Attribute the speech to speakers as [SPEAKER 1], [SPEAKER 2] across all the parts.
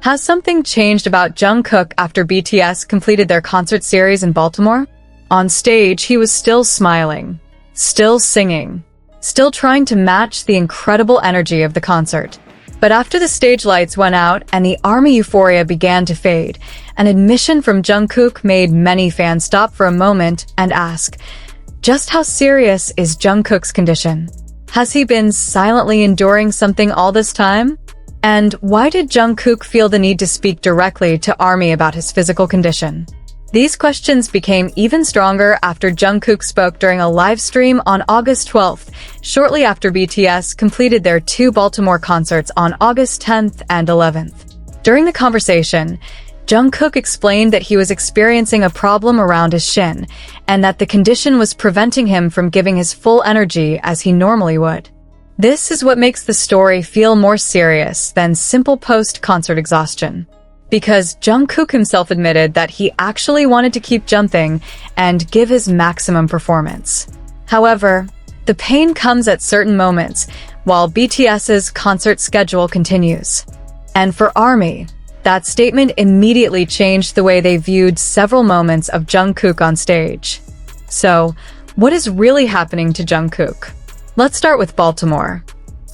[SPEAKER 1] Has something changed about Jungkook after BTS completed their concert series in Baltimore? On stage, he was still smiling, still singing, still trying to match the incredible energy of the concert. But after the stage lights went out and the ARMY euphoria began to fade, an admission from Jungkook made many fans stop for a moment and ask, just how serious is Jungkook's condition? Has he been silently enduring something all this time? And why did Jungkook feel the need to speak directly to ARMY about his physical condition? These questions became even stronger after Jungkook spoke during a live stream on August 12th, shortly after BTS completed their 2 Baltimore concerts on August 10th and 11th. During the conversation, Jungkook explained that he was experiencing a problem around his shin, and that the condition was preventing him from giving his full energy as he normally would. This is what makes the story feel more serious than simple post-concert exhaustion. Because Jungkook himself admitted that he actually wanted to keep jumping and give his maximum performance. However, the pain comes at certain moments, while BTS's concert schedule continues. And for ARMY, that statement immediately changed the way they viewed several moments of Jungkook on stage. So, what is really happening to Jungkook? Let's start with Baltimore.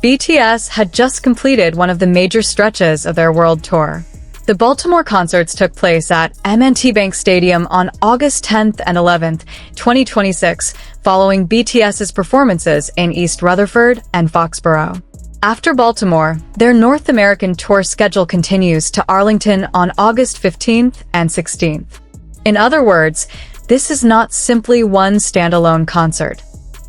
[SPEAKER 1] BTS had just completed one of the major stretches of their world tour. The Baltimore concerts took place at M&T Bank Stadium on August 10th and 11th, 2026, following BTS's performances in East Rutherford and Foxborough. After Baltimore, their North American tour schedule continues to Arlington on August 15th and 16th. In other words, this is not simply one standalone concert.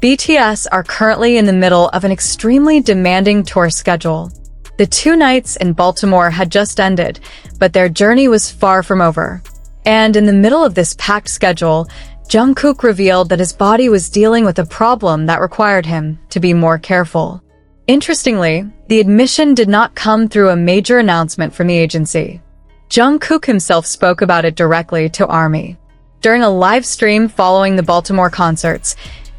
[SPEAKER 1] BTS are currently in the middle of an extremely demanding tour schedule. The 2 nights in Baltimore had just ended, but their journey was far from over. And in the middle of this packed schedule, Jungkook revealed that his body was dealing with a problem that required him to be more careful. Interestingly, the admission did not come through a major announcement from the agency. Jungkook himself spoke about it directly to ARMY. During a live stream following the Baltimore concerts,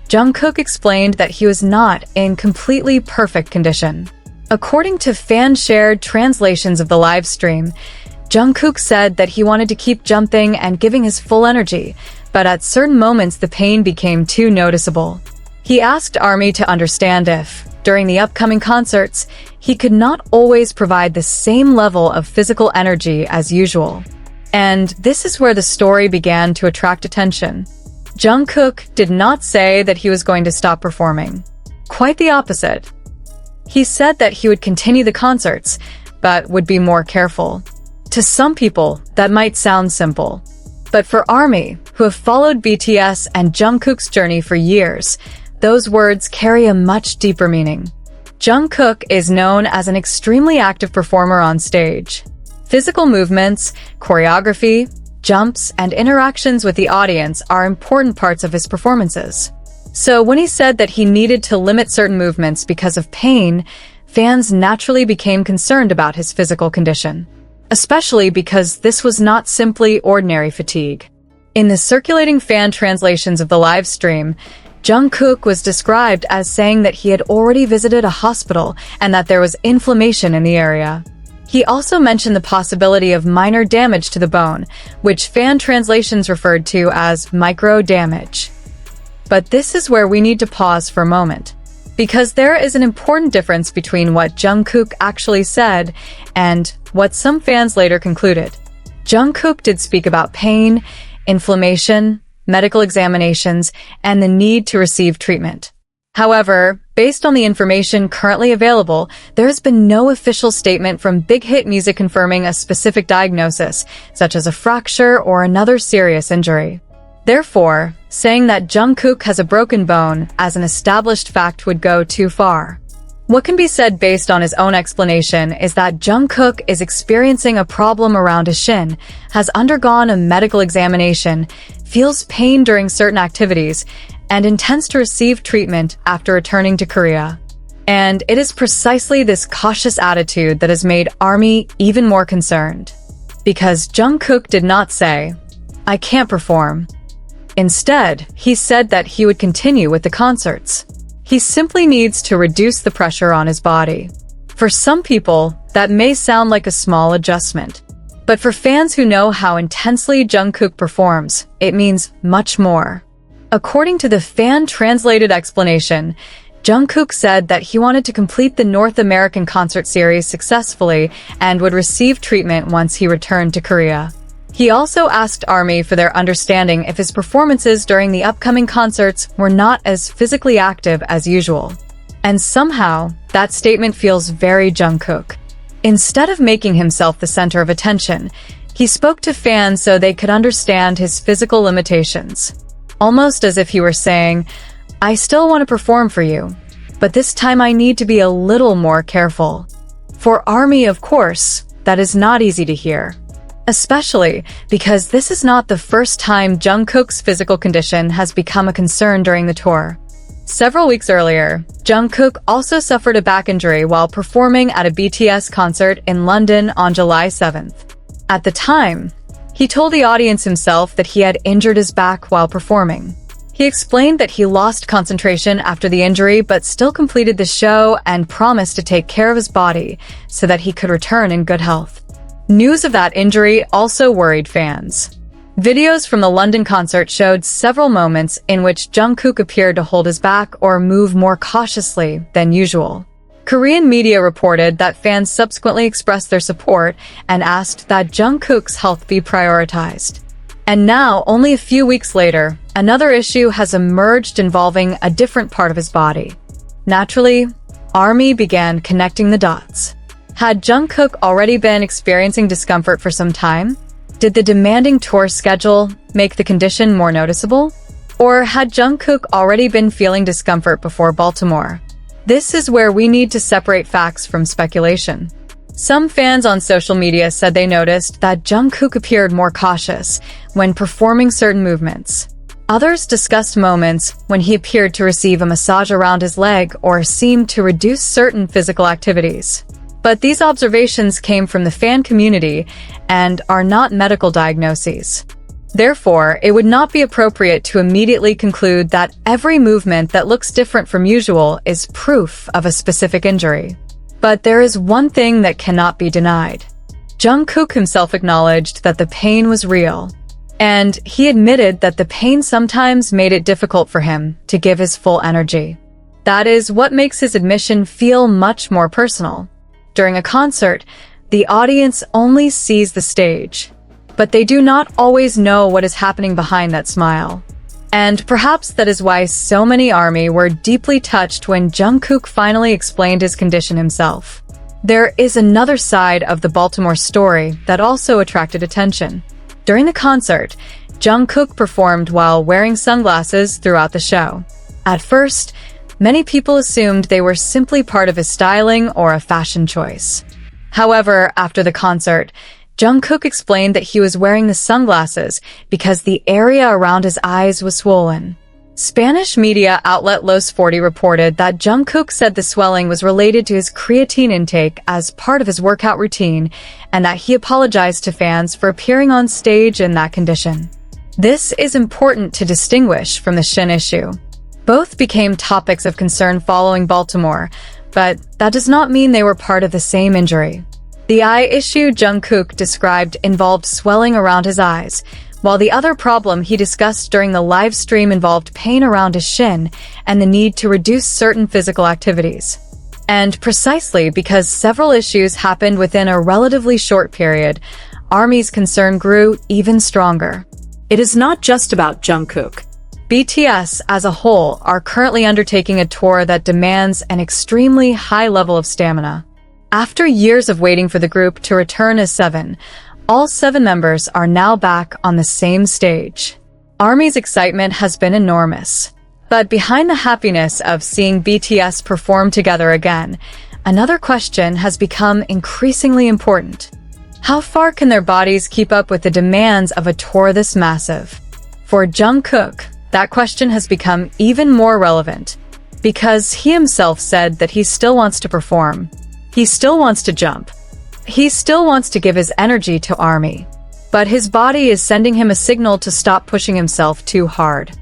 [SPEAKER 1] Jungkook explained that he was not in completely perfect condition. According to fan-shared translations of the live stream, Jungkook said that he wanted to keep jumping and giving his full energy, but at certain moments the pain became too noticeable. He asked ARMY to understand if, during the upcoming concerts, he could not always provide the same level of physical energy as usual. And this is where the story began to attract attention. Jungkook did not say that he was going to stop performing. Quite the opposite. He said that he would continue the concerts, but would be more careful. To some people, that might sound simple. But for ARMY, who have followed BTS and Jungkook's journey for years, those words carry a much deeper meaning. Jungkook is known as an extremely active performer on stage. Physical movements, choreography, jumps, and interactions with the audience are important parts of his performances. So when he said that he needed to limit certain movements because of pain, fans naturally became concerned about his physical condition, especially because this was not simply ordinary fatigue. In the circulating fan translations of the live stream, Jungkook was described as saying that he had already visited a hospital and that there was inflammation in the area. He also mentioned the possibility of minor damage to the bone, which fan translations referred to as micro damage. But this is where we need to pause for a moment, because there is an important difference between what Jungkook actually said and what some fans later concluded. Jungkook did speak about pain, inflammation, medical examinations, and the need to receive treatment. However, based on the information currently available, there has been no official statement from Big Hit Music confirming a specific diagnosis, such as a fracture or another serious injury. Therefore, saying that Jungkook has a broken bone as an established fact would go too far. What can be said based on his own explanation is that Jungkook is experiencing a problem around his shin, has undergone a medical examination, feels pain during certain activities, and intends to receive treatment after returning to Korea. And it is precisely this cautious attitude that has made ARMY even more concerned. Because Jungkook did not say, "I can't perform." Instead, he said that he would continue with the concerts. He simply needs to reduce the pressure on his body. For some people, that may sound like a small adjustment. But for fans who know how intensely Jungkook performs, it means much more. According to the fan-translated explanation, Jungkook said that he wanted to complete the North American concert series successfully and would receive treatment once he returned to Korea. He also asked ARMY for their understanding if his performances during the upcoming concerts were not as physically active as usual. And somehow, that statement feels very Jungkook. Instead of making himself the center of attention, he spoke to fans so they could understand his physical limitations. Almost as if he were saying, "I still want to perform for you, but this time I need to be a little more careful." For ARMY, of course, that is not easy to hear. Especially because this is not the first time Jungkook's physical condition has become a concern during the tour. Several weeks earlier, Jungkook also suffered a back injury while performing at a BTS concert in London on July 7th. At the time, he told the audience himself that he had injured his back while performing. He explained that he lost concentration after the injury but still completed the show and promised to take care of his body so that he could return in good health. News of that injury also worried fans. Videos from the London concert showed several moments in which Jungkook appeared to hold his back or move more cautiously than usual. Korean media reported that fans subsequently expressed their support and asked that Jungkook's health be prioritized. And now, only a few weeks later, another issue has emerged involving a different part of his body. Naturally, ARMY began connecting the dots. Had Jungkook already been experiencing discomfort for some time? Did the demanding tour schedule make the condition more noticeable? Or had Jungkook already been feeling discomfort before Baltimore? This is where we need to separate facts from speculation. Some fans on social media said they noticed that Jungkook appeared more cautious when performing certain movements. Others discussed moments when he appeared to receive a massage around his leg or seemed to reduce certain physical activities. But these observations came from the fan community and are not medical diagnoses. Therefore, it would not be appropriate to immediately conclude that every movement that looks different from usual is proof of a specific injury. But there is one thing that cannot be denied. Jungkook himself acknowledged that the pain was real, and he admitted that the pain sometimes made it difficult for him to give his full energy. That is what makes his admission feel much more personal. During a concert, the audience only sees the stage, but they do not always know what is happening behind that smile. And perhaps that is why so many ARMY were deeply touched when Jungkook finally explained his condition himself. There is another side of the Baltimore story that also attracted attention. During the concert, Jungkook performed while wearing sunglasses throughout the show. At first, many people assumed they were simply part of his styling or a fashion choice. However, after the concert, Jungkook explained that he was wearing the sunglasses because the area around his eyes was swollen. Spanish media outlet Los 40 reported that Jungkook said the swelling was related to his creatine intake as part of his workout routine and that he apologized to fans for appearing on stage in that condition. This is important to distinguish from the shin issue. Both became topics of concern following Baltimore, but that does not mean they were part of the same injury. The eye issue Jungkook described involved swelling around his eyes, while the other problem he discussed during the live stream involved pain around his shin and the need to reduce certain physical activities. And precisely because several issues happened within a relatively short period, ARMY's concern grew even stronger. It is not just about Jungkook. BTS as a whole are currently undertaking a tour that demands an extremely high level of stamina. After years of waiting for the group to return as seven, all 7 members are now back on the same stage. ARMY's excitement has been enormous. But behind the happiness of seeing BTS perform together again, another question has become increasingly important. How far can their bodies keep up with the demands of a tour this massive? For Jungkook, that question has become even more relevant, because he himself said that he still wants to perform. He still wants to jump. He still wants to give his energy to ARMY. But his body is sending him a signal to stop pushing himself too hard.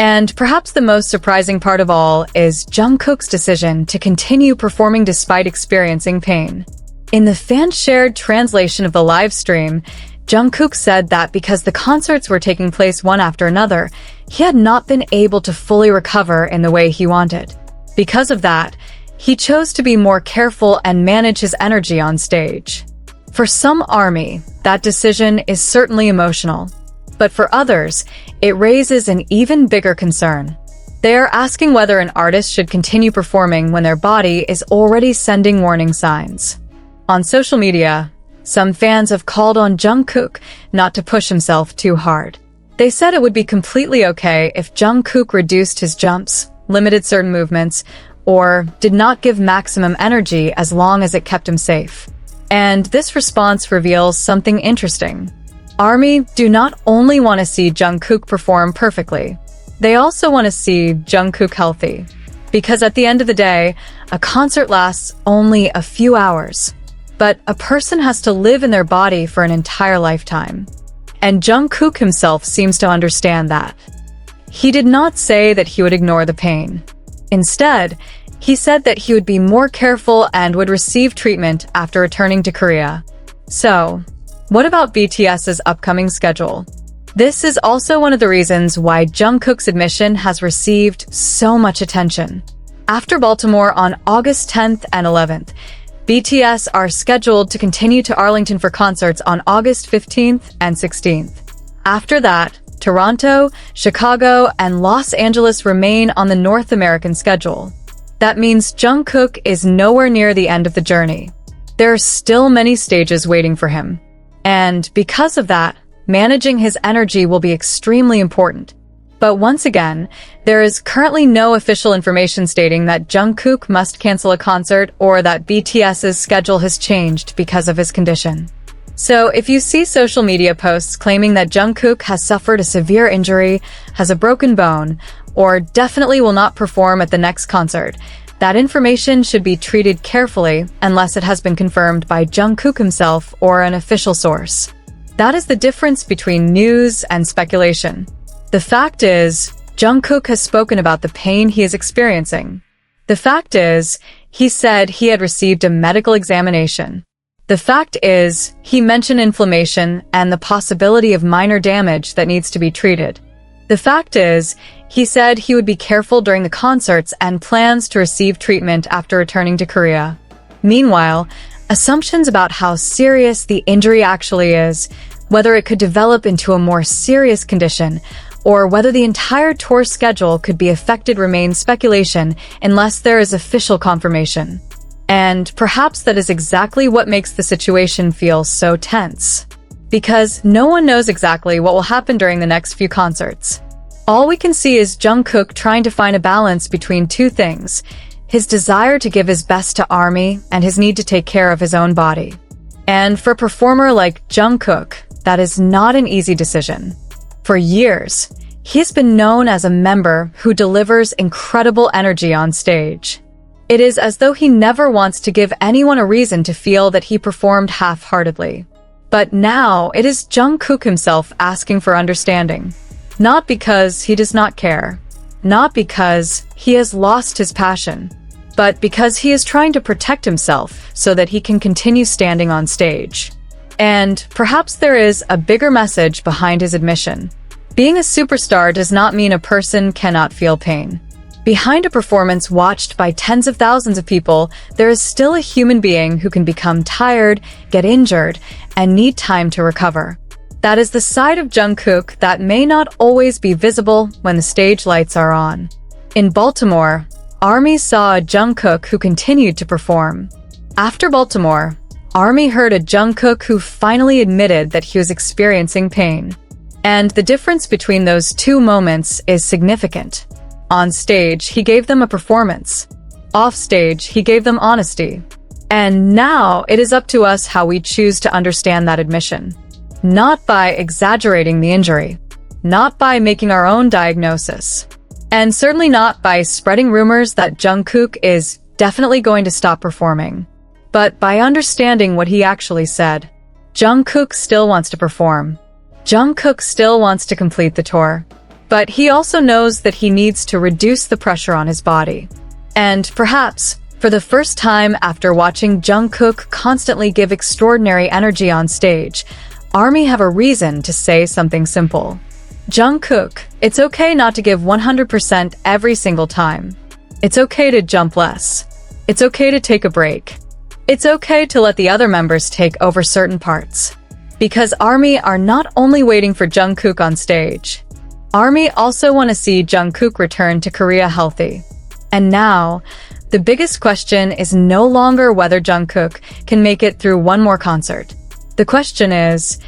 [SPEAKER 1] And perhaps the most surprising part of all is Jungkook's decision to continue performing despite experiencing pain. In the fan-shared translation of the live stream, Jungkook said that because the concerts were taking place one after another, he had not been able to fully recover in the way he wanted. Because of that, he chose to be more careful and manage his energy on stage. For some ARMY, that decision is certainly emotional. But for others, it raises an even bigger concern. They are asking whether an artist should continue performing when their body is already sending warning signs. On social media, some fans have called on Jungkook not to push himself too hard. They said it would be completely okay if Jungkook reduced his jumps, limited certain movements, or did not give maximum energy as long as it kept him safe. And this response reveals something interesting. ARMY do not only want to see Jungkook perform perfectly, they also want to see Jungkook healthy. Because at the end of the day, a concert lasts only a few hours. But a person has to live in their body for an entire lifetime. And Jungkook himself seems to understand that. He did not say that he would ignore the pain. Instead, he said that he would be more careful and would receive treatment after returning to Korea. So, what about BTS's upcoming schedule? This is also one of the reasons why Jungkook's admission has received so much attention. After Baltimore on August 10th and 11th, BTS are scheduled to continue to Arlington for concerts on August 15th and 16th. After that, Toronto, Chicago, and Los Angeles remain on the North American schedule. That means Jungkook is nowhere near the end of the journey. There are still many stages waiting for him. And because of that, managing his energy will be extremely important. But once again, there is currently no official information stating that Jungkook must cancel a concert or that BTS's schedule has changed because of his condition. So if you see social media posts claiming that Jungkook has suffered a severe injury, has a broken bone, or definitely will not perform at the next concert, that information should be treated carefully unless it has been confirmed by Jungkook himself or an official source. That is the difference between news and speculation. The fact is, Jungkook has spoken about the pain he is experiencing. The fact is, he said he had received a medical examination. The fact is, he mentioned inflammation and the possibility of minor damage that needs to be treated. The fact is, he said he would be careful during the concerts and plans to receive treatment after returning to Korea. Meanwhile, assumptions about how serious the injury actually is, whether it could develop into a more serious condition, or whether the entire tour schedule could be affected remains speculation unless there is official confirmation. And perhaps that is exactly what makes the situation feel so tense. Because no one knows exactly what will happen during the next few concerts. All we can see is Jungkook trying to find a balance between two things: his desire to give his best to ARMY and his need to take care of his own body. And for a performer like Jungkook, that is not an easy decision. For years, he has been known as a member who delivers incredible energy on stage. It is as though he never wants to give anyone a reason to feel that he performed half-heartedly. But now it is Jungkook himself asking for understanding. Not because he does not care, not because he has lost his passion, but because he is trying to protect himself so that he can continue standing on stage. And perhaps there is a bigger message behind his admission. Being a superstar does not mean a person cannot feel pain. Behind a performance watched by tens of thousands of people, there is still a human being who can become tired, get injured, and need time to recover. That is the side of Jungkook that may not always be visible when the stage lights are on. In Baltimore, ARMY saw a Jungkook who continued to perform. After Baltimore, ARMY heard a Jungkook who finally admitted that he was experiencing pain. And the difference between those two moments is significant. On stage, he gave them a performance. Off stage, he gave them honesty. And now it is up to us how we choose to understand that admission. Not by exaggerating the injury, not by making our own diagnosis, and certainly not by spreading rumors that Jungkook is definitely going to stop performing, but by understanding what he actually said. Jungkook still wants to perform. Jungkook still wants to complete the tour. But he also knows that he needs to reduce the pressure on his body. And perhaps, for the first time after watching Jungkook constantly give extraordinary energy on stage, ARMY have a reason to say something simple. Jungkook, it's okay not to give 100% every single time. It's okay to jump less. It's okay to take a break. It's okay to let the other members take over certain parts. Because ARMY are not only waiting for Jungkook on stage. ARMY also want to see Jungkook return to Korea healthy. And now, the biggest question is no longer whether Jungkook can make it through one more concert. The question is,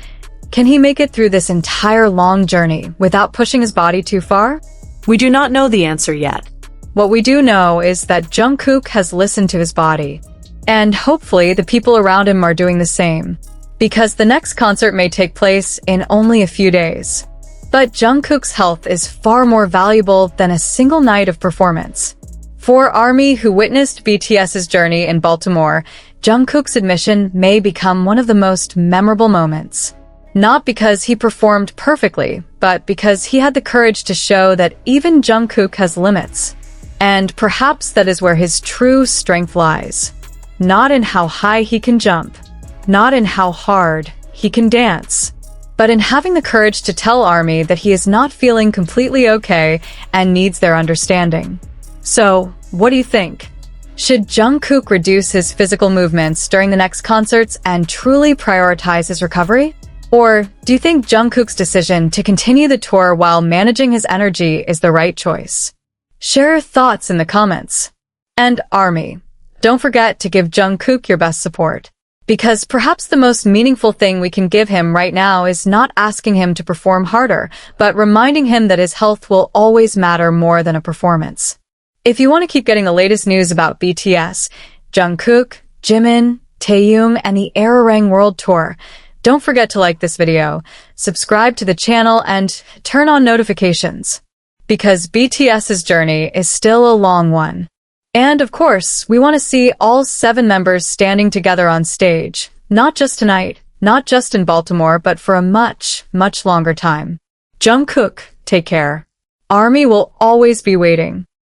[SPEAKER 1] can he make it through this entire long journey without pushing his body too far?
[SPEAKER 2] We do not know the answer yet.
[SPEAKER 1] What we do know is that Jungkook has listened to his body. And hopefully the people around him are doing the same. Because the next concert may take place in only a few days. But Jungkook's health is far more valuable than a single night of performance. For ARMY who witnessed BTS's journey in Baltimore, Jungkook's admission may become one of the most memorable moments. Not because he performed perfectly, but because he had the courage to show that even Jungkook has limits. And perhaps that is where his true strength lies. Not in how high he can jump, not in how hard he can dance, but in having the courage to tell ARMY that he is not feeling completely okay and needs their understanding. So, what do you think? Should Jungkook reduce his physical movements during the next concerts and truly prioritize his recovery? Or do you think Jungkook's decision to continue the tour while managing his energy is the right choice? Share your thoughts in the comments. And ARMY, don't forget to give Jungkook your best support. Because perhaps the most meaningful thing we can give him right now is not asking him to perform harder, but reminding him that his health will always matter more than a performance. If you want to keep getting the latest news about BTS, Jungkook, Jimin, Taehyung, and the Arirang World Tour, don't forget to like this video, subscribe to the channel, and turn on notifications. Because BTS's journey is still a long one. And of course, we want to see all 7 members standing together on stage, not just tonight, not just in Baltimore, but for a much, much longer time. Jungkook, take care. ARMY will always be waiting.